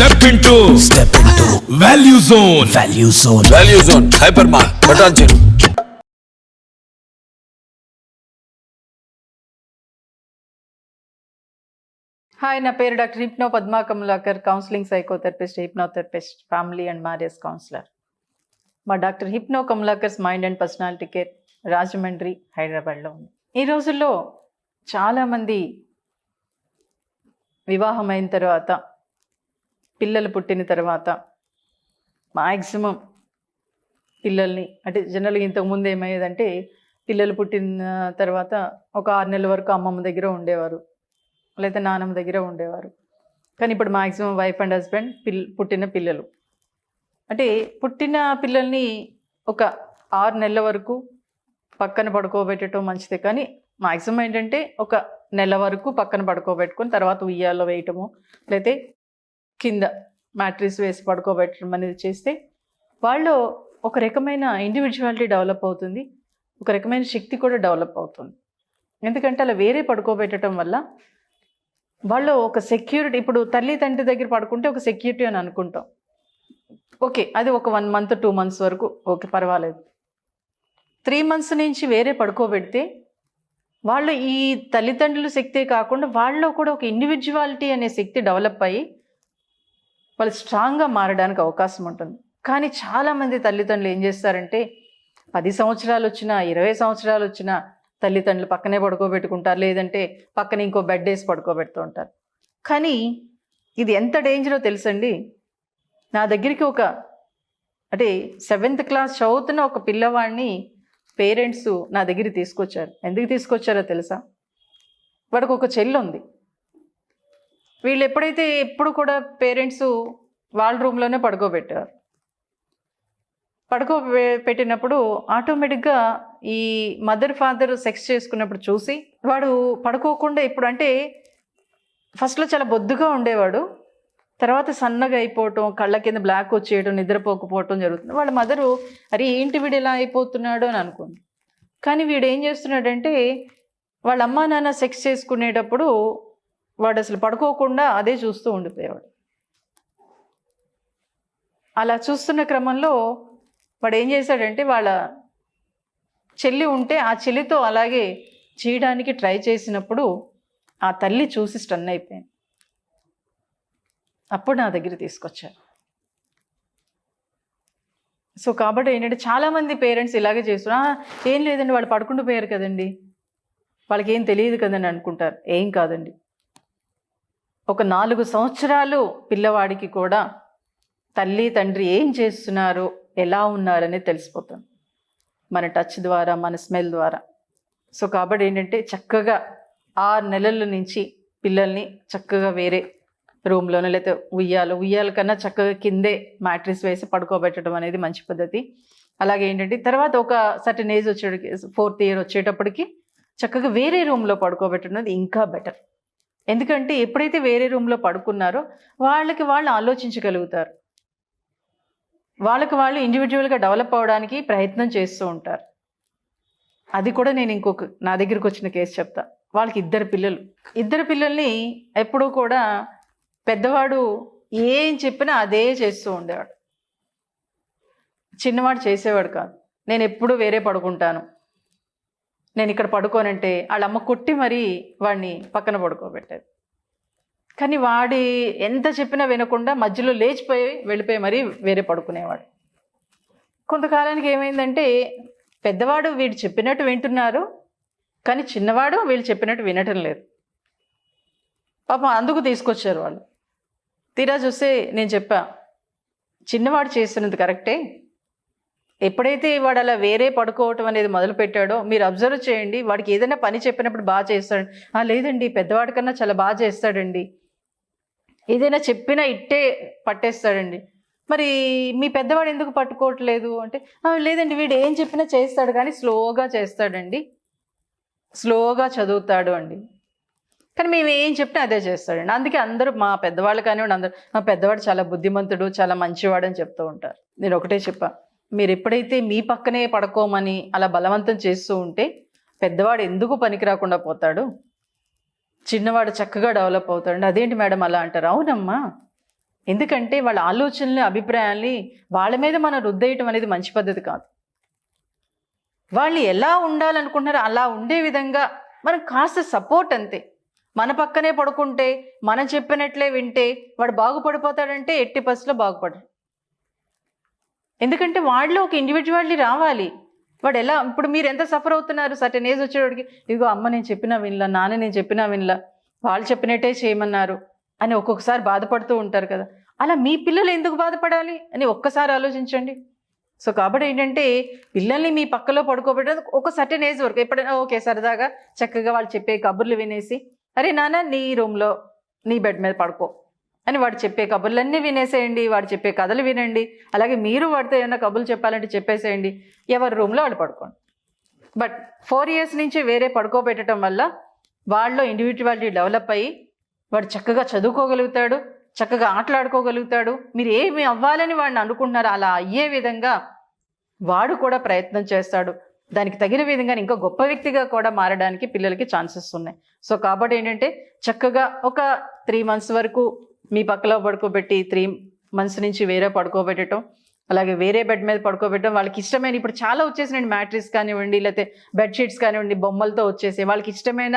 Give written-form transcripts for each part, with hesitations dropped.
Step into value zone. Value zone. Hypermart. Button check. Hi, నా పేరు doctor Padma Kamalakar, counselling psychotherapist, hypnotherapist, family and marriage counsellor. మా doctor Kamalakar's mind and personality care Rajahmundry, హైదరాబాద్లో ఉంది. ఈ రోజుల్లో చాలామంది వివాహం అయిన తర్వాత, పిల్లలు పుట్టిన తర్వాత మ్యాక్సిమం పిల్లల్ని అంటే జనరల్గా ఇంతకుముందు ఏమయ్యేదంటే పిల్లలు పుట్టిన తర్వాత ఒక 6 నెలల వరకు అమ్మమ్మ దగ్గర ఉండేవారు, లేదా నాన్నమ్మ దగ్గర ఉండేవారు. కానీ ఇప్పుడు మ్యాక్సిమం వైఫ్ అండ్ హస్బెండ్ పుట్టిన పిల్లలు అంటే పుట్టిన పిల్లల్ని ఒక 6 నెలల వరకు పక్కన పడుకోబెట్టడం మంచిదే. కానీ మ్యాక్సిమం ఏంటంటే ఒక నెల వరకు పక్కన పడుకోబెట్టుకొని తర్వాత ఉయ్యాల్లో వేయటము, లేకపోతే కింద మ్యాట్రిస్ వేసి పడుకోబెట్టడం అనేది చేస్తే వాళ్ళు ఒక రకమైన ఇండివిజువాలిటీ డెవలప్ అవుతుంది, ఒక రకమైన శక్తి కూడా డెవలప్ అవుతుంది. ఎందుకంటే అలా వేరే పడుకోబెట్టడం వల్ల వాళ్ళు ఒక సెక్యూరిటీ, ఇప్పుడు తల్లి తండ్రి దగ్గర పడుకుంటే ఒక సెక్యూరిటీ అని అనుకుంటాం. ఓకే, అది ఒక 1 మంత్ 2 మంత్స్ వరకు ఓకే, పర్వాలేదు. 3 మంత్స్ నుంచి వేరే పడుకోబెడితే వాళ్ళు ఈ తల్లిదండ్రుల శక్తే కాకుండా వాళ్ళలో కూడా ఒక ఇండివిజువాలిటీ అనే శక్తి డెవలప్ అయ్యి వాళ్ళు స్ట్రాంగ్గా మారడానికి అవకాశం ఉంటుంది. కానీ చాలామంది తల్లిదండ్రులు ఏం చేస్తారంటే 10 సంవత్సరాలు వచ్చినా 20 సంవత్సరాలు వచ్చినా తల్లిదండ్రులు పక్కనే పడుకోబెట్టుకుంటారు, లేదంటే పక్కన ఇంకో బెడ్ వేసి పడుకోబెడుతూ ఉంటారు. కానీ ఇది ఎంత డేంజరో తెలుసండి. నా దగ్గరికి అంటే 7th క్లాస్ చదువుతున్న ఒక పిల్లవాడిని పేరెంట్స్ నా దగ్గరికి తీసుకొచ్చారు. ఎందుకు తీసుకొచ్చారో తెలుసా? వాడికి ఒక చెల్లి ఉంది. వీళ్ళు ఎప్పుడు కూడా పేరెంట్స్ వాళ్ళ రూమ్లోనే పడుకోబెట్టారు. పెట్టినప్పుడు ఆటోమేటిక్గా ఈ మదర్ ఫాదర్ సెక్స్ చేసుకున్నప్పుడు చూసి వాడు పడుకోకుండా, ఇప్పుడు అంటే ఫస్ట్లో చాలా బొద్దుగా ఉండేవాడు, తర్వాత సన్నగా అయిపోవటం, కళ్ళ కింద బ్లాక్ వచ్చేయడం, నిద్రపోకపోవటం జరుగుతుంది. వాళ్ళ మదరు అరే ఏంటి వీడు ఇలా అయిపోతున్నాడు అని అనుకుంది. కానీ వీడు ఏం చేస్తున్నాడంటే వాళ్ళ అమ్మా నాన్న సెక్స్ చేసుకునేటప్పుడు వాడు అసలు పడుకోకుండా అదే చూస్తూ ఉండిపోయేవాడు. అలా చూస్తున్న క్రమంలో వాడు ఏం చేశాడంటే వాళ్ళ చెల్లి ఉంటే ఆ చెల్లితో అలాగే చేయడానికి ట్రై చేసినప్పుడు ఆ తల్లి చూసి స్టన్ అయిపోయింది. అప్పుడు నా దగ్గర తీసుకొచ్చారు. సో కాబట్టి ఏంటంటే చాలామంది పేరెంట్స్ ఇలాగే చేస్తున్నారు. ఏం లేదండి వాళ్ళు పడుకుంటూ పోయారు కదండి, వాళ్ళకి ఏం తెలియదు కదండి అనుకుంటారు. ఏం కాదండి, ఒక 4 సంవత్సరాలు పిల్లవాడికి కూడా తల్లి తండ్రి ఏం చేస్తున్నారు, ఎలా ఉన్నారనేది తెలిసిపోతుంది మన టచ్ ద్వారా, మన స్మెల్ ద్వారా. సో కాబట్టి ఏంటంటే చక్కగా 6 నెలల నుంచి పిల్లల్ని చక్కగా వేరే రూమ్లోనే, లేకపోతే ఉయ్యాల కన్నా చక్కగా కిందే మ్యాట్రిస్ వేసి పడుకోబెట్టడం అనేది మంచి పద్ధతి. అలాగే ఏంటంటే తర్వాత ఒక సర్టన్ ఏజ్ 4th ఇయర్ వచ్చేటప్పటికి చక్కగా వేరే రూమ్లో పడుకోబెట్టడం అనేది ఇంకా బెటర్. ఎందుకంటే ఎప్పుడైతే వేరే రూమ్లో పడుకున్నారో వాళ్ళకి వాళ్ళు ఆలోచించగలుగుతారు, వాళ్ళకి వాళ్ళు ఇండివిజువల్గా డెవలప్ అవ్వడానికి ప్రయత్నం చేస్తూ ఉంటారు. అది కూడా నేను నా దగ్గరికి వచ్చిన కేసు చెప్తా. వాళ్ళకి 2 పిల్లల్ని ఎప్పుడూ కూడా పెద్దవాడు ఏం చెప్పినా అదే చేస్తూ ఉండేవాడు, చిన్నవాడు చేసేవాడు కాదు. నేను ఎప్పుడు వేరే పడుకుంటాను, నేను ఇక్కడ పడుకోనంటే వాళ్ళ అమ్మ కొట్టి మరీ వాడిని పక్కన పడుకోబెట్టేది. కానీ వాడి ఎంత చెప్పినా వినకుండా మధ్యలో వెళ్ళిపోయి మరీ వేరే పడుకునేవాడు. కొంతకాలానికి ఏమైందంటే పెద్దవాడు వీడు చెప్పినట్టు వింటున్నారు, కానీ చిన్నవాడు వీళ్ళు చెప్పినట్టు వినటం లేదు. పాపం అందుకు తీసుకొచ్చారు వాళ్ళు. తీరా చూస్తే నేను చెప్పా, చిన్నవాడు చేస్తున్నది కరెక్టే, ఎప్పుడైతే వాడు అలా వేరే పడుకోవటం అనేది మొదలుపెట్టాడో మీరు అబ్జర్వ్ చేయండి. వాడికి ఏదైనా పని చెప్పినప్పుడు బాగా చేస్తాడు. లేదండి పెద్దవాడి కన్నా చాలా బాగా చేస్తాడండి, ఏదైనా చెప్పినా ఇట్టే పట్టేస్తాడండి. మరి మీ పెద్దవాడు ఎందుకు పట్టుకోవట్లేదు అంటే, లేదండి వీడు ఏం చెప్పినా చేస్తాడు కానీ స్లోగా చేస్తాడండి, స్లోగా చదువుతాడు అండి, కానీ మేము ఏం చెప్పినా అదే చేస్తాడండి. అందుకే అందరూ మా పెద్దవాళ్ళు కానివ్వండి అందరూ మా పెద్దవాడు చాలా బుద్ధిమంతుడు, చాలా మంచివాడు అని చెప్తూ ఉంటారు. నేను ఒకటే చెప్పా, మీరు ఎప్పుడైతే మీ పక్కనే పడుకోమని అలా బలవంతం చేస్తూ ఉంటే పెద్దవాడు ఎందుకు పనికి రాకుండా పోతాడు, చిన్నవాడు చక్కగా డెవలప్ అవుతాడు. అదేంటి మేడం అలా అంటారు? అవునమ్మా, ఎందుకంటే వాళ్ళ ఆలోచనలు, అభిప్రాయాల్ని వాళ్ళ మీద మనం రుద్దేయటం అనేది మంచి పద్ధతి కాదు. వాళ్ళు ఎలా ఉండాలనుకుంటున్నారో అలా ఉండే విధంగా మనం కాస్త సపోర్ట్ అంతే. మన పక్కనే పడుకుంటే, మనం చెప్పినట్లే వింటే వాడు బాగుపడిపోతాడంటే ఎట్టి పరిస్థితిలో బాగుపడరు. ఎందుకంటే వాడిలో ఒక ఇండివిజువాలిటీ రావాలి. వాడు ఎలా, ఇప్పుడు మీరు ఎంత సఫర్ అవుతున్నారు సర్టెన్ ఏజ్ వచ్చేవాడికి, ఇదిగో అమ్మ నేను చెప్పినా వినలా, నాన్న నేను చెప్పినా వినలా, వాళ్ళు చెప్పినట్టే చేయమన్నారు అని ఒక్కొక్కసారి బాధపడుతూ ఉంటారు కదా. అలా మీ పిల్లలు ఎందుకు బాధపడాలి అని ఒక్కసారి ఆలోచించండి. సో కాబట్టి ఏంటంటే పిల్లల్ని మీ పక్కలో పడుకోబెట్టేది ఒక సర్టెన్ ఏజ్ వరకు. ఎప్పుడైనా ఓకే సరదాగా చక్కగా వాళ్ళు చెప్పే కబుర్లు వినేసి, అరే నాన్న నీ రూమ్లో నీ బెడ్ మీద పడుకో అని వాడు చెప్పే కబుర్లన్నీ వినేసేయండి, వాడు చెప్పే కథలు వినండి. అలాగే మీరు వాడితో ఏమైనా కబుర్లు చెప్పాలంటే చెప్పేసేయండి, ఎవరి రూమ్లో వాళ్ళు పడుకోండి. బట్ 4 years నుంచి వేరే పడుకోబెట్టడం వల్ల వాళ్ళలో ఇండివిజువాలిటీ డెవలప్ అయ్యి వాడు చక్కగా చదువుకోగలుగుతాడు, చక్కగా ఆటలాడుకోగలుగుతాడు. మీరు ఏమి అవ్వాలని వాడిని అనుకుంటున్నారో అలా అయ్యే విధంగా వాడు కూడా ప్రయత్నం చేస్తాడు. దానికి తగిన విధంగా ఇంకా గొప్ప వ్యక్తిగా కూడా మారడానికి పిల్లలకి ఛాన్సెస్ ఉన్నాయి. సో కాబట్టి ఏంటంటే చక్కగా ఒక 3 months వరకు మీ పక్కలో పడుకోబెట్టి 3 months నుంచి వేరే పడుకోబెట్టడం, అలాగే వేరే బెడ్ మీద పడుకోబెట్టడం. వాళ్ళకి ఇష్టమైన, ఇప్పుడు చాలా వచ్చేసినండి మ్యాట్రిక్స్ కానివ్వండి, లేకపోతే బెడ్షీట్స్ కానివ్వండి, బొమ్మలతో వచ్చేసి వాళ్ళకి ఇష్టమైన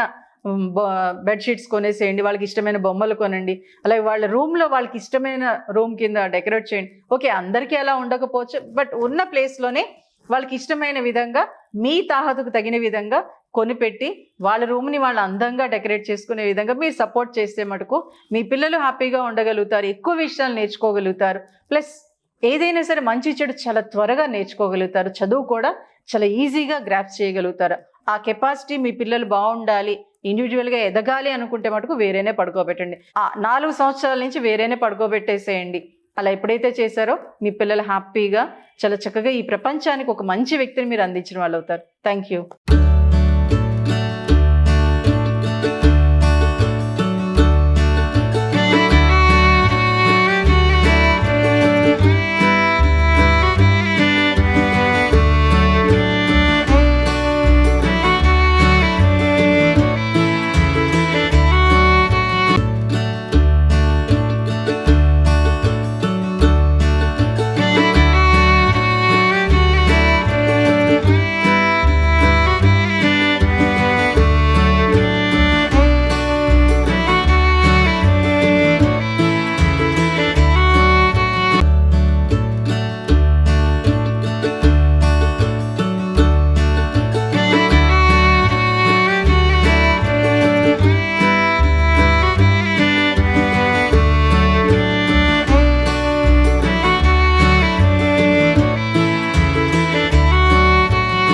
బెడ్షీట్స్ కొనేసేయండి, వాళ్ళకి ఇష్టమైన బొమ్మలు కొనండి. అలాగే వాళ్ళ రూమ్లో వాళ్ళకి ఇష్టమైన రూమ్ కింద డెకరేట్ చేయండి. ఓకే అందరికీ అలా ఉండకపోవచ్చు, బట్ ఉన్న ప్లేస్లోనే వాళ్ళకి ఇష్టమైన విధంగా మీ తాహతుకు తగిన విధంగా కొనిపెట్టి వాళ్ళ రూమ్ని వాళ్ళు అందంగా డెకరేట్ చేసుకునే విధంగా మీరు సపోర్ట్ చేస్తే మటుకు మీ పిల్లలు హ్యాపీగా ఉండగలుగుతారు, ఎక్కువ విషయాలు నేర్చుకోగలుగుతారు. ప్లస్ ఏదైనా సరే మంచి చెడు చాలా త్వరగా నేర్చుకోగలుగుతారు, చదువు కూడా చాలా ఈజీగా గ్రాప్స్ చేయగలుగుతారు. ఆ కెపాసిటీ మీ పిల్లలు బాగుండాలి, ఇండివిజువల్గా ఎదగాలి అనుకుంటే మటుకు వేరేనే పడుకోబెట్టండి. 4 సంవత్సరాల నుంచి వేరేనే పడుకోబెట్టేసేయండి. అలా ఎప్పుడైతే చేశారో మీ పిల్లలు హ్యాపీగా చాలా చక్కగా ఈ ప్రపంచానికి ఒక మంచి వ్యక్తిని మీరు అందించిన వాళ్ళు అవుతారు. Thank you.